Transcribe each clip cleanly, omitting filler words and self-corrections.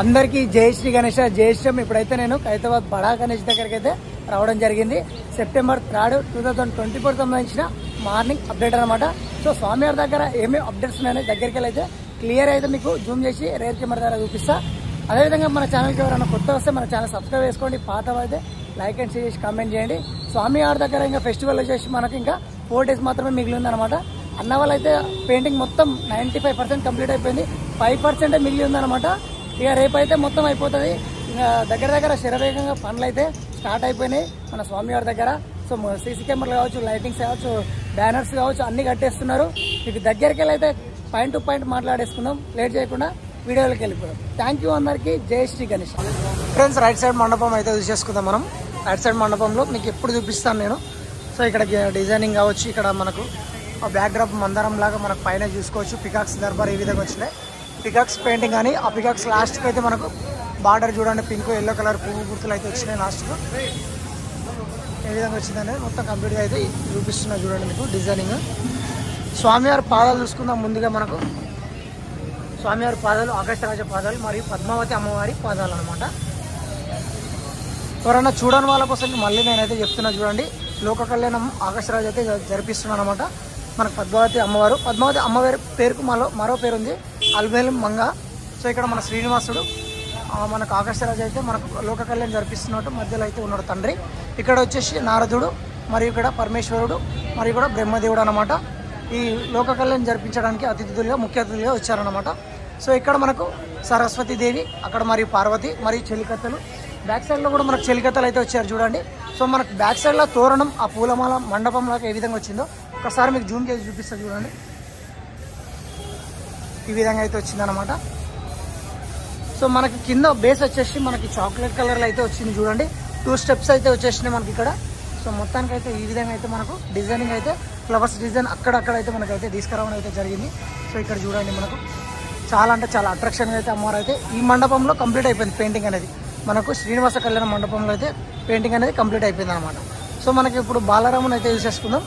అందరికీ జై శ్రీ గణేష్ జై శ్రీరామ్. ఇప్పుడైతే నేను ఖైరతాబాద్ బడా గణేష్ దగ్గరికి అయితే రావడం జరిగింది. సెప్టెంబర్ 3, 2024 సంబంధించిన మార్నింగ్ అప్డేట్ అనమాట. సో స్వామివారి దగ్గర ఏమేమి అప్డేట్స్ ఉన్నాయో దగ్గరికి అయితే క్లియర్ అయితే మీకు జూమ్ చేసి రేర్ కెమెరా ద్వారా చూపిస్తా. అదేవిధంగా మన ఛానల్కి ఎవరైనా కొత్త వస్తే మన ఛానల్ సబ్స్క్రైబ్ చేసుకోండి. పాత అయితే లైక్ అండ్ షేర్ చేసి కామెంట్ చేయండి. స్వామివారి దగ్గర ఇంకా ఫెస్టివల్ వచ్చేసి మనకి ఇంకా 4 days మాత్రమే మిగిలి ఉందన్నమాట. అన్న వాళ్ళైతే పెయింటింగ్ మొత్తం 95% కంప్లీట్ అయిపోయింది. 5% మిగిలి ఉందన్నమాట. ఇక రేపైతే మొత్తం అయిపోతుంది. ఇంకా దగ్గర శరవేగంగా పనులు అయితే స్టార్ట్ అయిపోయినాయి మన స్వామివారి దగ్గర. సో సీసీ కెమెరాలు కావచ్చు, లైటింగ్స్ కావచ్చు, బ్యానర్స్ కావచ్చు అన్ని కట్టేస్తున్నారు. మీకు దగ్గరికి వెళ్ళి అయితే పాయింట్ టు పాయింట్ మాట్లాడేసుకుందాం. లేట్ చేయకుండా వీడియోలోకి వెళ్ళిపోదాం. థ్యాంక్ యూ అందరికీ. జై Shri Ganesh. Friends, right side మండపం అయితే చూసేసుకుందాం మనం. రైట్ సైడ్ మండపంలో మీకు ఎప్పుడు చూపిస్తాను నేను. సో ఇక్కడ డిజైనింగ్ కావచ్చు, ఇక్కడ మనకు బ్యాక్ డ్రాప్ మందరం లాగా మనకు పైన చూసుకోవచ్చు. పికాక్స్ దర్బార్ ఈ విధంగా వచ్చినాయి. పికాక్స్ పెయింటింగ్ కానీ ఆ పికాక్స్ లాస్ట్కి అయితే మనకు బార్డర్ చూడండి, పింక్ ఎల్లో కలర్ పువ్వు గుర్తులు అయితే వచ్చినాయి. లాస్ట్కు ఏ విధంగా వచ్చిందనేది మొత్తం కంప్లీట్గా అయితే చూపిస్తున్నా చూడండి మీకు డిజైనింగ్. స్వామివారి పాదాలు చూసుకుందాం. ముందుగా మనకు స్వామివారి పాదాలు ఆకాశరాజ పాదాలు మరియు పద్మావతి అమ్మవారి పాదాలు అనమాట. ఎవరన్నా చూడని వాళ్ళ కోసం మళ్ళీ నేనైతే చెప్తున్నా చూడండి. లోక కళ్యాణం ఆకాశరాజు అయితే జరిపిస్తున్నాను అనమాట. మనకు పద్మావతి అమ్మవారి పేరుకు మరో పేరు ఉంది, అల్బేలు మంగ. సో ఇక్కడ మన శ్రీనివాసుడు మనకు ఆకాశరాజు అయితే మనకు లోక కళ్యాణం జరిపిస్తున్నట్టు మధ్యలో అయితే ఉన్నాడు తండ్రి. ఇక్కడ వచ్చేసి నారదుడు మరియు ఇక్కడ పరమేశ్వరుడు మరియు కూడా బ్రహ్మదేవుడు అనమాట. ఈ లోక కళ్యాణం జరిపించడానికి ముఖ్య అతిథులుగా వచ్చారనమాట. సో ఇక్కడ మనకు సరస్వతీదేవి, అక్కడ మరియు పార్వతి మరియు చెలికత్తలు. బ్యాక్ సైడ్లో కూడా మనకు చెలికత్తలు అయితే వచ్చారు చూడండి. సో మనకు బ్యాక్ సైడ్లో తోరణం ఆ పూలమాల మండపంలోకి ఏ విధంగా వచ్చిందో ఒకసారి మీకు జూమ్ చేసి చూపిస్తా చూడండి. ఈ విధంగా అయితే వచ్చిందనమాట. సో మనకి కింద బేస్ వచ్చేసి మనకి చాక్లెట్ కలర్లో అయితే వచ్చింది చూడండి. 2 steps అయితే వచ్చేసినాయి మనకి ఇక్కడ. సో మొత్తానికి అయితే ఈ విధంగా అయితే మనకు డిజైనింగ్ అయితే ఫ్లవర్స్ డిజైన్ అక్కడక్కడ అయితే మనకైతే తీసుకురావడం అయితే జరిగింది. సో ఇక్కడ చూడండి మనకు చాలా అంటే చాలా అట్రాక్షన్గా అయితే అమ్మవారు అయితే ఈ మండపంలో కంప్లీట్ అయిపోయింది. పెయింటింగ్ అనేది మనకు శ్రీనివాస కళ్యాణ మండపంలో అయితే పెయింటింగ్ అనేది కంప్లీట్ అయిపోయింది అనమాట. సో మనకి ఇప్పుడు బాలరాముని అయితే చూసేసుకుందాం.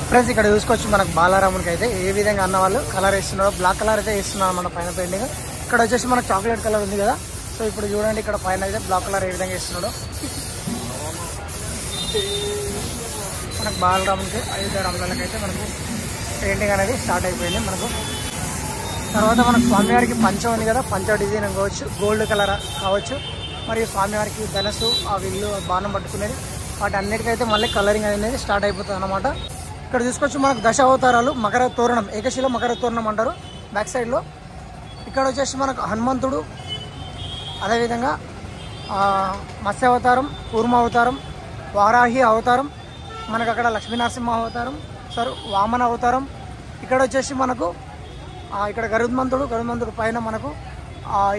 ఫ్రెండ్స్, ఇక్కడ చూసుకోవచ్చు మనకు బాలరామునికి అయితే ఏ విధంగా అన్న వాళ్ళు కలర్ వేస్తున్నారో. బ్లాక్ కలర్ అయితే వేస్తున్నారు మన పైన పెయింటింగ్. ఇక్కడ వచ్చేసి మనకు చాక్లెట్ కలర్ ఉంది కదా. సో ఇప్పుడు చూడండి ఇక్కడ పైన అయితే బ్లాక్ కలర్ ఏ విధంగా వేస్తున్నాడో. మనకు బాలరామునికి 5 రంగులకి అయితే మనకు పెయింటింగ్ అనేది స్టార్ట్ అయిపోయింది. మనకు తర్వాత మనకు స్వామివారికి పంచ ఉంది కదా, పంచ డిజైన్ కావచ్చు, గోల్డ్ కలర్ కావచ్చు, మరియు స్వామివారికి ధనస్సు ఆ విల్లు బాణం పట్టుకునేది వాటి అన్నిటికైతే మళ్ళీ కలరింగ్ అనేది స్టార్ట్ అయిపోతుంది అనమాట. ఇక్కడ చూసుకోవచ్చు మనకు 10 అవతారాలు మకర తోరణం, ఏకశిల మకర తోరణం అంటారు బ్యాక్ సైడ్లో. ఇక్కడ వచ్చేసి మనకు హనుమంతుడు, అదేవిధంగా మత్స్య అవతారం, కూర్మ అవతారం, వారాహి అవతారం, మనకు అక్కడ లక్ష్మీనరసింహ అవతారం, వామన అవతారం. ఇక్కడ వచ్చేసి మనకు ఇక్కడ గరుత్మంతుడు పైన మనకు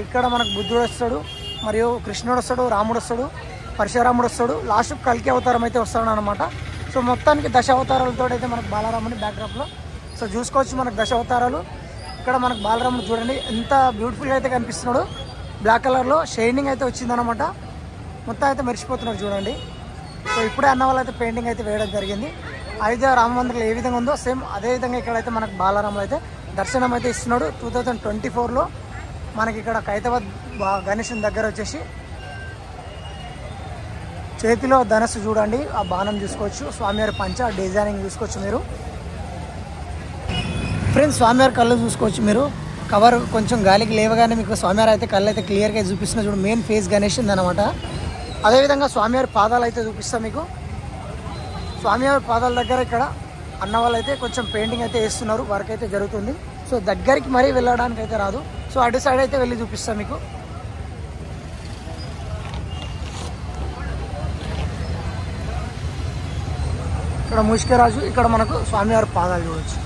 ఇక్కడ మనకు బుద్ధుడు వస్తాడు, మరియు కృష్ణుడు వస్తాడు, రాముడు వస్తాడు, పరశురాముడు వస్తాడు, లాస్ట్ కల్కి అవతారం అయితే వస్తాడు అనమాట. సో మొత్తానికి 10 అవతారాలతో అయితే మనకు బాలరాముని బ్యాక్డ్రాప్లో సో చూసుకోవచ్చు. మనకు 10 అవతారాలు. ఇక్కడ మనకు బాలరాముడు చూడండి ఎంత బ్యూటిఫుల్గా అయితే కనిపిస్తున్నాడు. బ్లాక్ కలర్లో షైనింగ్ అయితే వచ్చిందనమాట. మొత్తం అయితే మెరిసిపోతున్నాడు చూడండి. సో ఇప్పుడే అన్న వాళ్ళు అయితే పెయింటింగ్ అయితే వేయడం జరిగింది. అయోధ్య రామ మందిరంలో ఏ విధంగా ఉందో సేమ్ అదేవిధంగా ఇక్కడైతే మనకు బాలరాముడు అయితే దర్శనం అయితే ఇస్తున్నాడు. 2024లో మనకి ఇక్కడ ఖైరతాబాద్ గణేశుని దగ్గర వచ్చేసి చేతిలో ధనస్సు చూడండి, ఆ బాణం చూసుకోవచ్చు. స్వామివారి పంచ డిజైనింగ్ చూసుకోవచ్చు మీరు. ఫ్రెండ్స్, స్వామివారి కళ్ళు చూసుకోవచ్చు మీరు. కవర్ కొంచెం గాలికి లేవగానే మీకు స్వామివారి అయితే కళ్ళు అయితే క్లియర్గా చూపిస్తున్నా చూడు. మెయిన్ ఫేస్ గణేష్ ఉందన్నమాట. అదేవిధంగా స్వామివారి పాదాలు అయితే చూపిస్తాం మీకు. స్వామివారి పాదాల దగ్గర ఇక్కడ అన్న వాళ్ళు అయితే కొంచెం పెయింటింగ్ అయితే వేస్తున్నారు, వర్క్ అయితే జరుగుతుంది. సో దగ్గరికి మరీ వెళ్ళడానికి అయితే రాదు. సో అటు సైడ్ అయితే వెళ్ళి చూపిస్తాం మీకు. ఇక్కడ ముష్కరాజు, ఇక్కడ మనకు స్వామివారి పాదాలు చూడవచ్చు.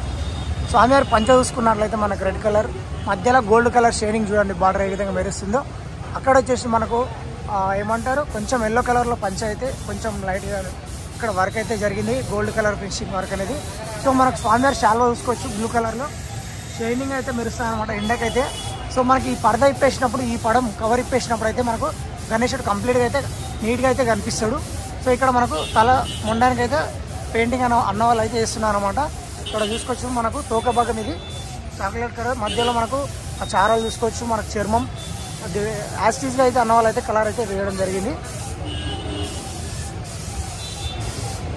స్వామివారి పంచ చూసుకున్నట్లయితే మనకు రెడ్ కలర్ మధ్యలో గోల్డ్ కలర్ షేడింగ్ చూడండి, బార్డర్ ఏ విధంగా మెరుస్తుందో. అక్కడ వచ్చేసి మనకు ఏమంటారు కొంచెం ఎల్లో కలర్లో పంచ అయితే కొంచెం లైట్గా ఇక్కడ వర్క్ అయితే జరిగింది, గోల్డ్ కలర్ ఫినిషింగ్ వర్క్ అనేది. సో మనకు స్వామివారి శాల్వా చూసుకోవచ్చు, బ్లూ కలర్లో షైనింగ్ అయితే మెరుస్తుంది అనమాట ఎండకైతే. సో మనకి ఈ పరద ఇప్పేసినప్పుడు, ఈ పడం కవర్ ఇప్పేసినప్పుడు అయితే మనకు గణేశుడు కంప్లీట్గా అయితే నీట్గా అయితే కనిపిస్తాడు. సో ఇక్కడ మనకు తల మొండానికి అయితే పెయింటింగ్ అన్న వాళ్ళు అయితే వేస్తున్నారు అనమాట. ఇక్కడ చూసుకోవచ్చు మనకు తోక భాగం ఇది చాక్లెట్ కలర్, మధ్యలో మనకు ఆ చారాలు చూసుకోవచ్చు. మనకు చర్మం యాస్టీస్గా అయితే అన్నవాళ్ళు అయితే కలర్ అయితే వేయడం జరిగింది.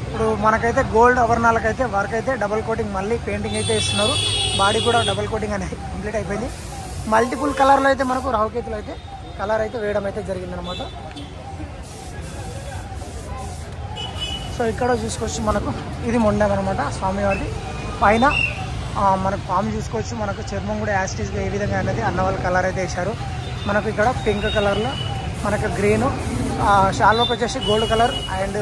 ఇప్పుడు మనకైతే గోల్డ్ ఆభరణాలకైతే వర్క్ అయితే డబుల్ కోటింగ్ మళ్ళీ పెయింటింగ్ అయితే ఇస్తున్నారు. బాడీ కూడా డబుల్ కోటింగ్ అనేది కంప్లీట్ అయిపోయింది. మల్టిపుల్ కలర్లో అయితే మనకు రావుకేతులు అయితే కలర్ అయితే వేయడం అయితే జరిగిందనమాట. సో ఇక్కడ చూసుకోవచ్చు మనకు ఇది మొండం అనమాట స్వామివారిది. పైన మనకు పాము చూసుకోవచ్చు. మనకు చర్మం కూడా యాస్టీస్గా ఏ విధంగా అనేది అన్నవాళ్ళు కలర్ అయితే వేశారు. మనకు ఇక్కడ పింక్ కలర్లో మనకు గ్రీను, షాల్లోకి వచ్చేసి gold colour and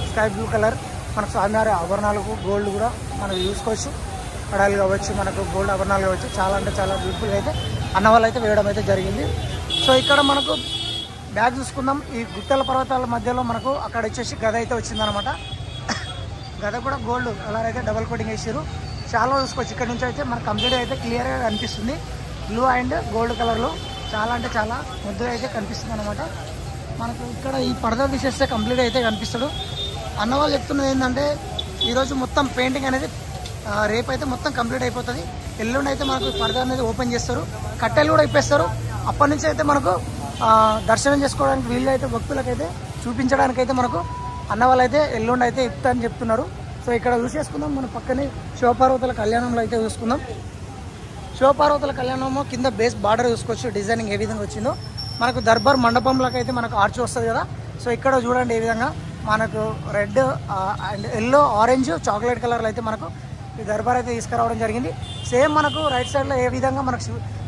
sky blue colour. మనకు స్వామివారి ఆభరణాలకు గోల్డ్ కూడా మనకు చూసుకోవచ్చు. కడాలు కావచ్చు, మనకు గోల్డ్ ఆభరణాలు కావచ్చు. చాలా అంటే చాలా బ్యూటిఫుల్గా అయితే అన్నవాళ్ళు అయితే వేయడం అయితే జరిగింది. సో ఇక్కడ మనకు బ్యాగ్ చూసుకుందాం. ఈ గుట్టల పర్వతాల మధ్యలో మనకు అక్కడ వచ్చేసి గద అయితే వచ్చిందనమాట. గద కూడా గోల్డ్ కలర్ అయితే డబల్ కోటింగ్ వేసారు. చాలా చూసుకోవచ్చు. ఇక్కడ నుంచి అయితే మనకు కంప్లీట్గా అయితే క్లియర్గా కనిపిస్తుంది. బ్లూ అండ్ గోల్డ్ కలర్లో చాలా అంటే చాలా ముద్దుగా అయితే కనిపిస్తుంది అనమాట. మనకు ఇక్కడ ఈ పరదా తీసేస్తే కంప్లీట్గా అయితే కనిపిస్తాడు. అన్నవాళ్ళు చెప్తున్నది ఏంటంటే ఈరోజు మొత్తం పెయింటింగ్ అనేది రేపు అయితే మొత్తం కంప్లీట్ అయిపోతుంది. ఎల్లుండి అయితే మనకు పరదా అనేది ఓపెన్ చేస్తారు, కట్టెలు కూడా ఇప్పేస్తారు. అప్పటి నుంచి అయితే మనకు దర్శనం చేసుకోవడానికి వీళ్ళు అయితే భక్తులకైతే చూపించడానికైతే మనకు అన్నవాళ్ళు అయితే ఎల్లుండి అయితే ఇప్తా అని చెప్తున్నారు. సో ఇక్కడ చూసేసుకుందాం. మన పక్కనే శివపార్వతుల కళ్యాణంలో అయితే చూసుకుందాం. శివపార్వతుల కళ్యాణంలో కింద బేస్ బార్డర్ చూసుకోవచ్చు. డిజైనింగ్ ఏ విధంగా వచ్చిందో మనకు దర్బార్ మండపంలోకి అయితే మనకు ఆర్చ్ వస్తుంది కదా. సో ఇక్కడ చూడండి ఏ విధంగా మనకు red and yellow, orange, chocolate కలర్లో అయితే మనకు ఈ దర్బార్ అయితే తీసుకురావడం జరిగింది. సేమ్ మనకు రైట్ సైడ్లో ఏ విధంగా మనకు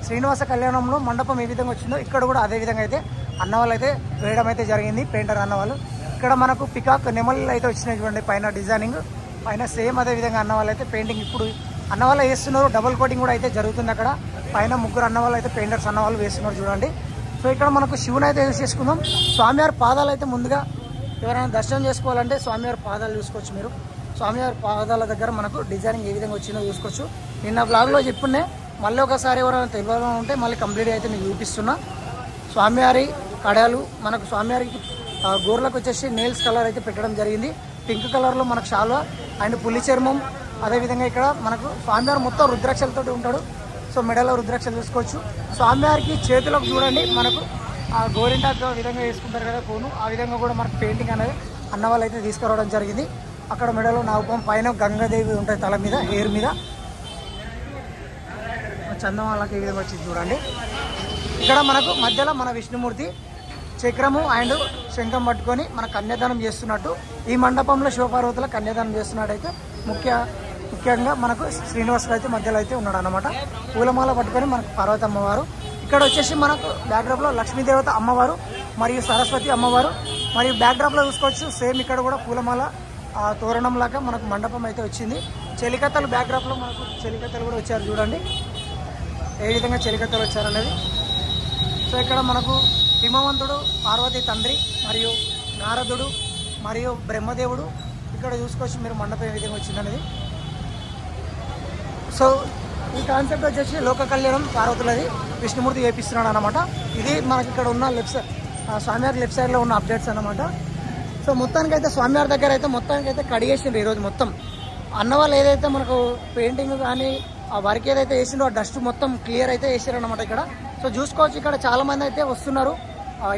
శ్రీనివాస కళ్యాణంలో మండపం ఏ విధంగా వచ్చిందో ఇక్కడ కూడా అదే విధంగా అయితే అన్నవాళ్ళు అయితే వేయడం అయితే జరిగింది. పెయింటర్ అన్నవాళ్ళు ఇక్కడ మనకు పికాక్ నెమళ్ళు అయితే వచ్చినాయి చూడండి. పైన డిజైనింగ్ పైన సేమ్ అదే విధంగా అన్నవాళ్ళు అయితే పెయింటింగ్ ఇప్పుడు అన్నవాళ్ళు వేస్తున్నారు. డబుల్ కోటింగ్ కూడా అయితే జరుగుతుంది. అక్కడ పైన ముగ్గురు అన్నవాళ్ళు అయితే పెయింటర్స్ అన్నవాళ్ళు వేస్తున్నారు చూడండి. సో ఇక్కడ మనకు శివుని అయితే యూజ్ చేసుకుందాం. స్వామివారి పాదాలు అయితే ముందుగా ఎవరైనా దర్శనం చేసుకోవాలంటే స్వామివారి పాదాలు చూసుకోవచ్చు. మీరు స్వామివారి పాదాల దగ్గర మనకు డిజైనింగ్ ఏ విధంగా వచ్చిందో చూసుకోవచ్చు. నిన్న బ్లాగ్లో చెప్పునే మళ్ళీ ఒకసారి ఎవరైనా తెలియదు ఉంటే మళ్ళీ కంప్లీట్గా అయితే నేను చూపిస్తున్నా. స్వామివారి కడాలు మనకు స్వామివారికి గోర్లకు వచ్చేసి నెయిల్స్ కలర్ అయితే పెట్టడం జరిగింది. పింక్ కలర్లో మనకు షాల్వా అండ్ పులి చర్మం. అదేవిధంగా ఇక్కడ మనకు స్వామివారు మొత్తం రుద్రాక్షలతో ఉంటాడు. సో మెడలో రుద్రాక్షలు చూసుకోవచ్చు. స్వామివారికి చేతులకు చూడండి మనకు ఆ గోరింటాకు విధంగా వేసుకుంటారు కదా కోను, ఆ విధంగా కూడా మనకు పెయింటింగ్ అనేది అన్నవాళ్ళు అయితే తీసుకురావడం జరిగింది. అక్కడ మెడలో నాగపం, పైన గంగాదేవి ఉంటుంది తల మీద, హెయిర్ మీద చందమాలకి ఏ విధంగా వచ్చింది చూడండి. ఇక్కడ మనకు మధ్యలో మన విష్ణుమూర్తి చక్రము అండ్ శంఖం పట్టుకొని మన కన్యాదానం చేస్తున్నట్టు ఈ మండపంలో శివపార్వతుల కన్యాదానం చేస్తున్నట్టయితే ముఖ్యంగా మనకు శ్రీనివాసుడు అయితే మధ్యలో అయితే ఉన్నాడు అనమాట. పూలమాల పట్టుకొని మనకు పార్వతమ్మవారు. ఇక్కడ వచ్చేసి మనకు బ్యాక్డ్రాప్లో లక్ష్మీదేవత అమ్మవారు మరియు సరస్వతి అమ్మవారు మరియు బ్యాక్డ్రాప్లో చూసుకోవచ్చు. సేమ్ ఇక్కడ కూడా పూలమాల తోరణం లాగా మనకు మండపం అయితే వచ్చింది. చెలికత్తలు బ్యాక్డ్రాప్లో మనకు చెలికత్తలు కూడా వచ్చారు చూడండి ఏ విధంగా చెలికత్తలు వచ్చారనేది. సో ఇక్కడ మనకు హిమవంతుడు, పార్వతి తండ్రి మరియు నారదుడు మరియు బ్రహ్మదేవుడు ఇక్కడ చూసుకోవచ్చు మీరు మండపం ఏ విధంగా వచ్చిందనేది. సో ఈ కాన్సెప్ట్ వచ్చేసి లోక కళ్యాణం పార్వతులది విష్ణుమూర్తి చేపిస్తున్నాడు అనమాట. ఇది మనకి ఇక్కడ ఉన్న లెఫ్ట్ సైడ్ స్వామివారి లెఫ్ట్ సైడ్లో ఉన్న అప్డేట్స్ అనమాట. సో మొత్తానికైతే స్వామివారి దగ్గర అయితే మొత్తానికైతే కడిగేసిండ్రు ఈరోజు మొత్తం. అన్నవాళ్ళు ఏదైతే మనకు పెయింటింగ్ కానీ ఆ వర్క్ ఏదైతే వేసిండో ఆ డస్ట్ మొత్తం క్లియర్ అయితే వేసారు అనమాట ఇక్కడ. సో చూసుకోవచ్చు ఇక్కడ చాలా మంది అయితే వస్తున్నారు,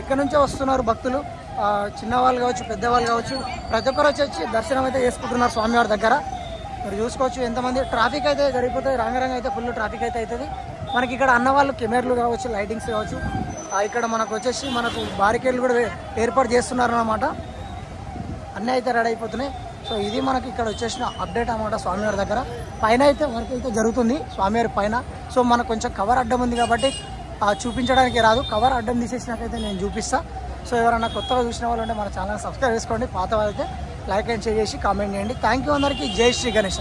ఇక్కడ నుంచే వస్తున్నారు భక్తులు, చిన్నవాళ్ళు కావచ్చు పెద్దవాళ్ళు కావచ్చు ప్రతి ఒక్కరు వచ్చి దర్శనం అయితే చేసుకుంటున్నారు స్వామివారి దగ్గర. మీరు చూసుకోవచ్చు ఎంతమంది ట్రాఫిక్ అయితే జరిగిపోతుంది. రంగరంగ అయితే ఫుల్ ట్రాఫిక్ అయితే అవుతుంది మనకి ఇక్కడ. అన్నవాళ్ళు కెమెరాలు కావచ్చు, లైటింగ్స్ కావచ్చు, ఇక్కడ మనకు వచ్చేసి మనకు బారికేడ్లు కూడా ఏర్పాటు చేస్తున్నారు అన్నమాట. అన్నీ అయితే రెడీ అయిపోతున్నాయి. సో ఇది మనకి ఇక్కడ వచ్చేసిన అప్డేట్ అన్నమాట స్వామివారి దగ్గర. పైన అయితే వర్క్ అయితే జరుగుతుంది స్వామివారి పైన. సో మనకు కొంచెం కవర్ అడ్డం ఉంది కాబట్టి చూపించడానికి రాదు. కవర్ అడ్డం తీసేసినాకైతే నేను చూపిస్తా. సో ఎవరైనా కొత్తగా చూసిన వాళ్ళు ఉంటే మన ఛానల్ సబ్స్క్రైబ్ చేసుకోండి, పాత వాళ్ళైతే లైక్ అండ్ షేర్ చేసి కామెంట్ చేయండి. థ్యాంక్ యూ అందరికీ. జై శ్రీ గణేష.